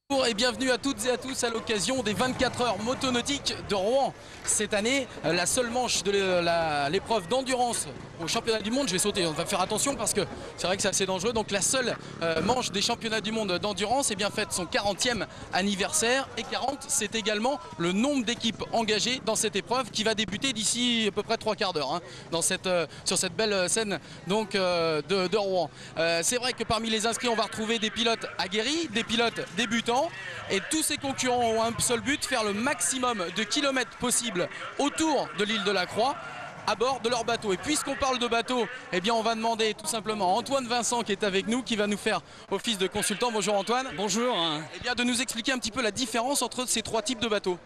Bonjour et bienvenue à toutes et à tous à l'occasion des 24 heures motonautiques de Rouen. Cette année, la seule manche de l'épreuve d'endurance au championnat du monde, je vais sauter, on va faire attention parce que c'est vrai que c'est assez dangereux. Donc la seule manche des championnats du monde d'endurance fête son 40e anniversaire. Et 40, c'est également le nombre d'équipes engagées dans cette épreuve qui va débuter d'ici à peu près 3 quarts d'heure sur cette belle scène donc, de Rouen. C'est vrai que parmi les inscrits, on va retrouver des pilotes aguerris, des pilotes débutants. Et tous ces concurrents ont un seul but, faire le maximum de kilomètres possible autour de l'île de la Croix à bord de leur bateau. Et puisqu'on parle de bateau, on va demander tout simplement à Antoine Vincent qui est avec nous, qui va nous faire office de consultant. Bonjour Antoine. Bonjour. De nous expliquer un petit peu la différence entre ces trois types de bateaux.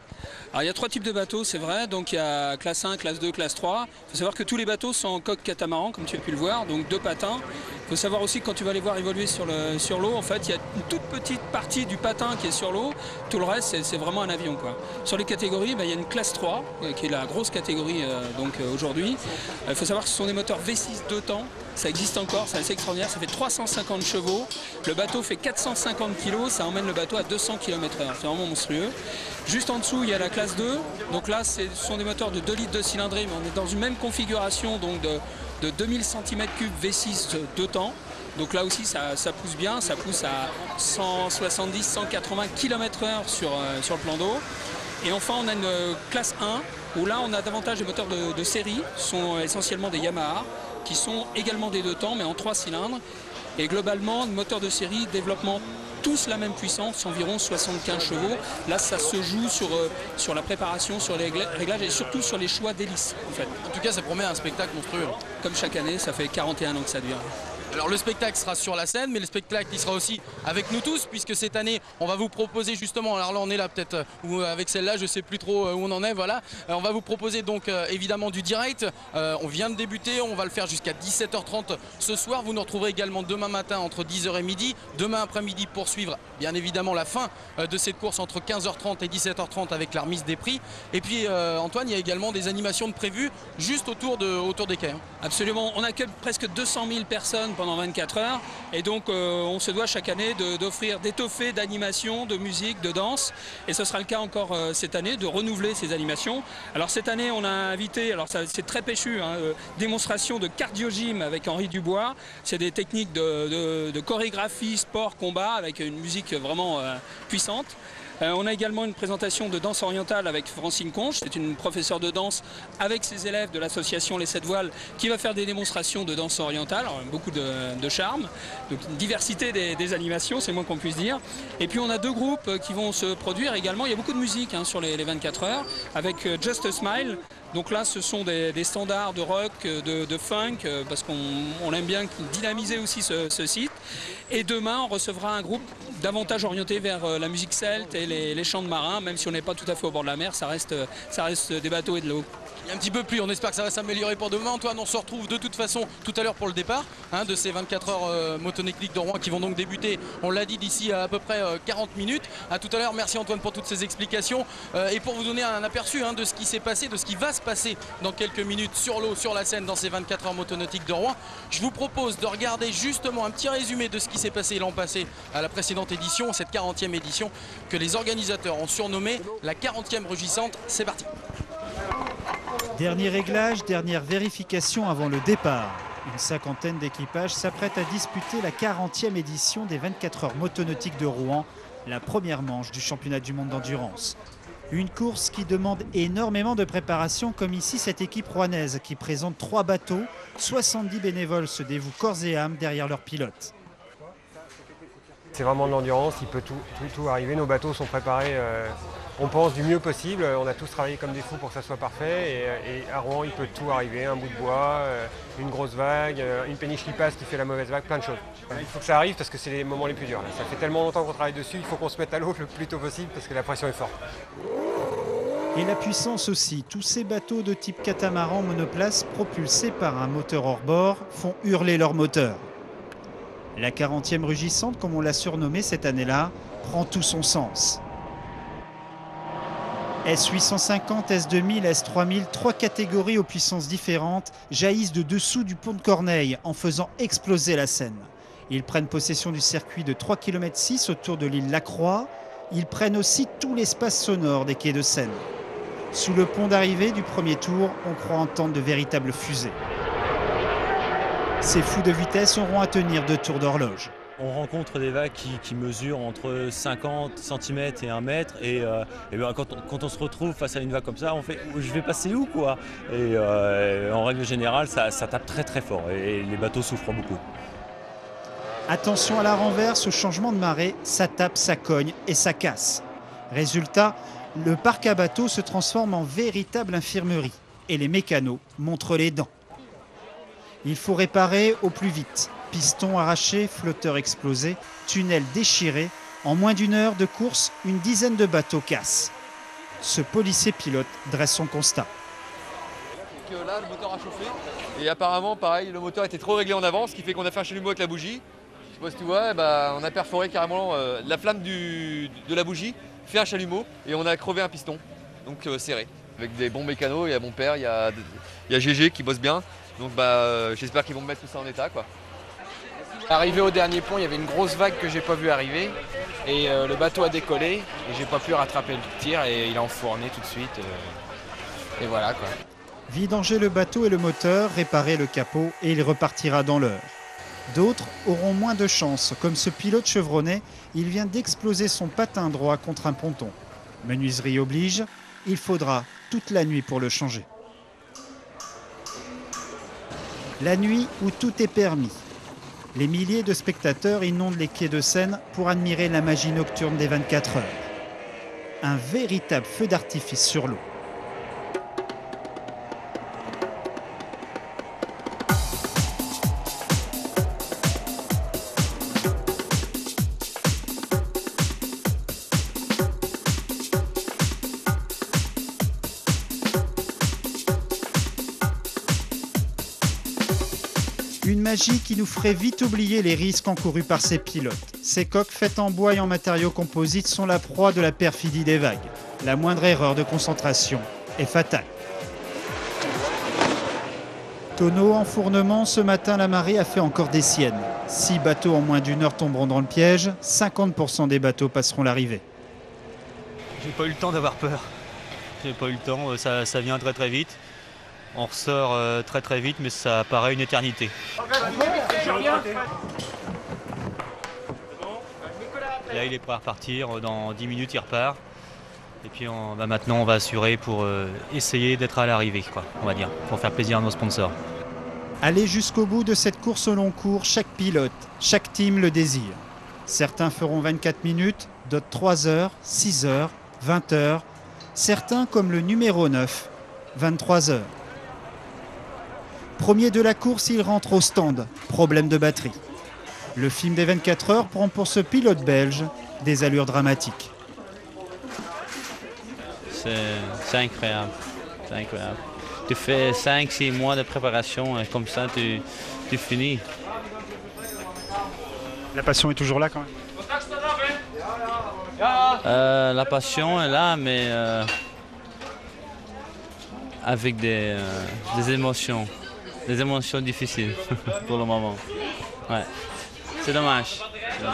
Alors il y a trois types de bateaux, c'est vrai. Donc il y a classe 1, classe 2, classe 3. Il faut savoir que tous les bateaux sont en coque catamaran, comme tu as pu le voir, donc 2 patins. Il faut savoir aussi que quand tu vas les voir évoluer sur l'eau, en fait, il y a une toute petite partie du patin qui est sur l'eau. Tout le reste, c'est vraiment un avion, quoi. Sur les catégories, il y a une classe 3, qui est la grosse catégorie aujourd'hui. Il faut savoir que ce sont des moteurs V6 2 temps. Ça existe encore, c'est assez extraordinaire. Ça fait 350 chevaux. Le bateau fait 450 kg. Ça emmène le bateau à 200 km/h. C'est vraiment monstrueux. Juste en dessous, il y a la classe 2. Donc là, ce sont des moteurs de 2 litres de cylindrée, mais on est dans une même configuration donc de 2000 cm3 V6 2 temps. Donc là aussi, ça pousse bien. Ça pousse à 170-180 km/h sur le plan d'eau. Et enfin, on a une classe 1 où là, on a davantage des moteurs de série. Ce sont essentiellement des Yamaha qui sont également des 2 temps, mais en 3 cylindres. Et globalement, moteurs de série, développement tous la même puissance, environ 75 chevaux. Là, ça se joue sur la préparation, sur les réglages et surtout sur les choix d'hélices, en fait. En tout cas, ça promet un spectacle monstrueux. Comme chaque année, ça fait 41 ans que ça dure. Alors le spectacle sera sur la scène, mais le spectacle il sera aussi avec nous tous, puisque cette année on va vous proposer justement, alors là on est là peut-être, ou avec celle-là je sais plus trop où on en est, voilà. On va vous proposer donc évidemment du direct, on vient de débuter, on va le faire jusqu'à 17h30 ce soir, vous nous retrouverez également demain matin entre 10h et midi, demain après-midi pour suivre bien évidemment la fin de cette course entre 15h30 et 17h30 avec la remise des prix. Et puis Antoine, il y a également des animations de prévues juste autour des quais. Absolument, on accueille presque 200 000 personnes pendant 24 heures et donc on se doit chaque année d'étoffer d'animations, de musique, de danse, et ce sera le cas encore cette année, de renouveler ces animations. Alors cette année on a invité, alors c'est très péchu, démonstration de cardio-gym avec Henri Dubois. C'est des techniques de chorégraphie, sport, combat avec une musique vraiment puissante. On a également une présentation de danse orientale avec Francine Conche, c'est une professeure de danse avec ses élèves de l'association Les 7 Voiles qui va faire des démonstrations de danse orientale, alors, beaucoup de charme, donc une diversité des animations, c'est moins qu'on puisse dire. Et puis on a 2 groupes qui vont se produire également, il y a beaucoup de musique sur les 24 heures, avec Just a Smile. Donc là, ce sont des standards de rock, de funk, parce qu'on aime bien dynamiser aussi ce site. Et demain, on recevra un groupe davantage orienté vers la musique celte et les chants de marins, même si on n'est pas tout à fait au bord de la mer, ça reste des bateaux et de l'eau. Il y a un petit peu plus, on espère que ça va s'améliorer pour demain. Antoine, on se retrouve de toute façon tout à l'heure pour le départ de ces 24 heures motonautiques de Rouen qui vont donc débuter, on l'a dit, d'ici à peu près 40 minutes. À tout à l'heure, merci Antoine pour toutes ces explications. Et pour vous donner un aperçu de ce qui s'est passé, de ce qui va se passer dans quelques minutes sur l'eau, sur la Seine, dans ces 24 heures motonautiques de Rouen, je vous propose de regarder justement un petit résumé de ce qui s'est passé l'an passé à la précédente édition, cette 40e édition que les organisateurs ont surnommée la 40e rugissante. C'est parti. Dernier réglage, dernière vérification avant le départ. Une cinquantaine d'équipages s'apprêtent à disputer la 40e édition des 24 heures motonautiques de Rouen, la première manche du championnat du monde d'endurance. Une course qui demande énormément de préparation, comme ici cette équipe rouennaise qui présente 3 bateaux. 70 bénévoles se dévouent corps et âme derrière leur pilote. C'est vraiment de l'endurance, il peut tout arriver. Nos bateaux sont préparés, on pense, du mieux possible. On a tous travaillé comme des fous pour que ça soit parfait. Et à Rouen, il peut tout arriver. Un bout de bois, une grosse vague, une péniche qui passe qui fait la mauvaise vague, plein de choses. Il faut que ça arrive parce que c'est les moments les plus durs. Là. Ça fait tellement longtemps qu'on travaille dessus, il faut qu'on se mette à l'eau le plus tôt possible parce que la pression est forte. Et la puissance aussi. Tous ces bateaux de type catamaran monoplace propulsés par un moteur hors-bord font hurler leur moteur. La 40e rugissante, comme on l'a surnommée cette année-là, prend tout son sens. S850, S2000, S3000, 3 catégories aux puissances différentes jaillissent de dessous du pont de Corneille en faisant exploser la Seine. Ils prennent possession du circuit de 3,6 km autour de l'île Lacroix. Ils prennent aussi tout l'espace sonore des quais de Seine. Sous le pont d'arrivée du premier tour, on croit entendre de véritables fusées. Ces fous de vitesse auront à tenir 2 tours d'horloge. On rencontre des vagues qui mesurent entre 50 cm et 1 mètre et ben quand on se retrouve face à une vague comme ça, on fait « je vais passer où quoi ?» Et en règle générale, ça tape très très fort et les bateaux souffrent beaucoup. Attention à la renverse, au changement de marée, ça tape, ça cogne et ça casse. Résultat, le parc à bateaux se transforme en véritable infirmerie et les mécanos montrent les dents. Il faut réparer au plus vite. Pistons arrachés, flotteurs explosés, tunnels déchirés. En moins d'1 heure de course, une dizaine de bateaux cassent. Ce policier pilote dresse son constat. Donc là, le moteur a chauffé et apparemment, pareil, le moteur était trop réglé en avant, ce qui fait qu'on a fait un chalumeau avec la bougie. Je sais pas si tu vois, on a perforé carrément la flamme de la bougie, fait un chalumeau et on a crevé un piston, donc serré. Avec des bons mécanos, il y a mon père, il y a GG qui bosse bien, donc j'espère qu'ils vont me mettre tout ça en état, quoi. Arrivé au dernier pont, il y avait une grosse vague que j'ai pas vu arriver et le bateau a décollé et j'ai pas pu rattraper le tir et il a enfourné tout de suite et voilà quoi. Vidanger le bateau et le moteur, réparer le capot et il repartira dans l'heure. D'autres auront moins de chance, comme ce pilote chevronné, il vient d'exploser son patin droit contre un ponton. Menuiserie oblige, il faudra toute la nuit pour le changer. La nuit où tout est permis. Les milliers de spectateurs inondent les quais de Seine pour admirer la magie nocturne des 24 heures. Un véritable feu d'artifice sur l'eau. Une magie qui nous ferait vite oublier les risques encourus par ces pilotes. Ces coques faites en bois et en matériaux composites sont la proie de la perfidie des vagues. La moindre erreur de concentration est fatale. Tonneau, enfournement, ce matin la marée a fait encore des siennes. 6 bateaux en moins d'1 heure tomberont dans le piège, 50% des bateaux passeront l'arrivée. J'ai pas eu le temps d'avoir peur. J'ai pas eu le temps, ça vient très très vite. On ressort très très vite, mais ça paraît une éternité. Là, il est prêt à repartir. Dans 10 minutes, il repart. Et puis maintenant, on va assurer pour essayer d'être à l'arrivée, on va dire, pour faire plaisir à nos sponsors. Aller jusqu'au bout de cette course au long cours, chaque pilote, chaque team le désire. Certains feront 24 minutes, d'autres 3 heures, 6 heures, 20 heures. Certains, comme le numéro 9, 23 heures. Premier de la course, il rentre au stand. Problème de batterie. Le film des 24 heures prend pour ce pilote belge des allures dramatiques. C'est incroyable. C'est incroyable. Tu fais 5-6 mois de préparation et comme ça tu finis. La passion est toujours là quand même. La passion est là, mais avec des émotions. Des émotions difficiles pour le moment. Ouais. C'est dommage. Ouais.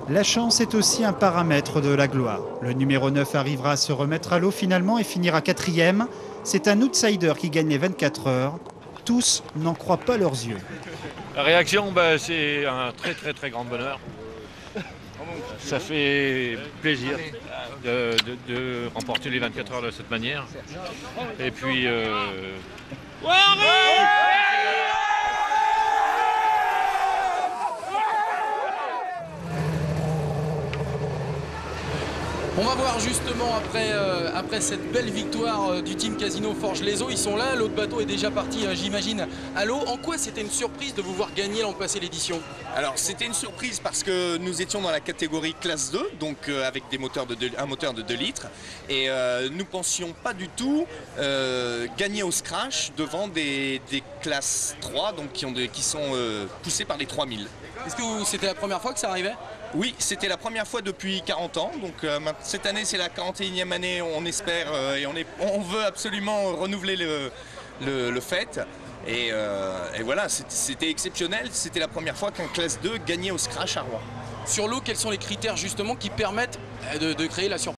La chance est aussi un paramètre de la gloire. Le numéro 9 arrivera à se remettre à l'eau finalement et finira 4e. C'est un outsider qui gagne les 24 heures. Tous n'en croient pas leurs yeux. La réaction, c'est un très grand bonheur. Ça fait plaisir de remporter les 24 heures de cette manière. Et puis... On va voir justement après cette belle victoire du team Casino Forges-les-Eaux. Ils sont là, l'autre bateau est déjà parti, j'imagine, à l'eau. En quoi c'était une surprise de vous voir gagner l'an passé l'édition? Alors c'était une surprise parce que nous étions dans la catégorie classe 2, donc avec un moteur de 2 litres. Et nous pensions pas du tout gagner au scratch devant des classes 3, donc qui sont poussées par les 3000. Est-ce que c'était la première fois que ça arrivait? Oui, c'était la première fois depuis 40 ans, donc cette année c'est la 41e année, on espère, et on veut absolument renouveler le fait. Et voilà, c'était exceptionnel, c'était la première fois qu'un classe 2 gagnait au scratch à Rouen. Sur l'eau, quels sont les critères justement qui permettent de créer la surprise?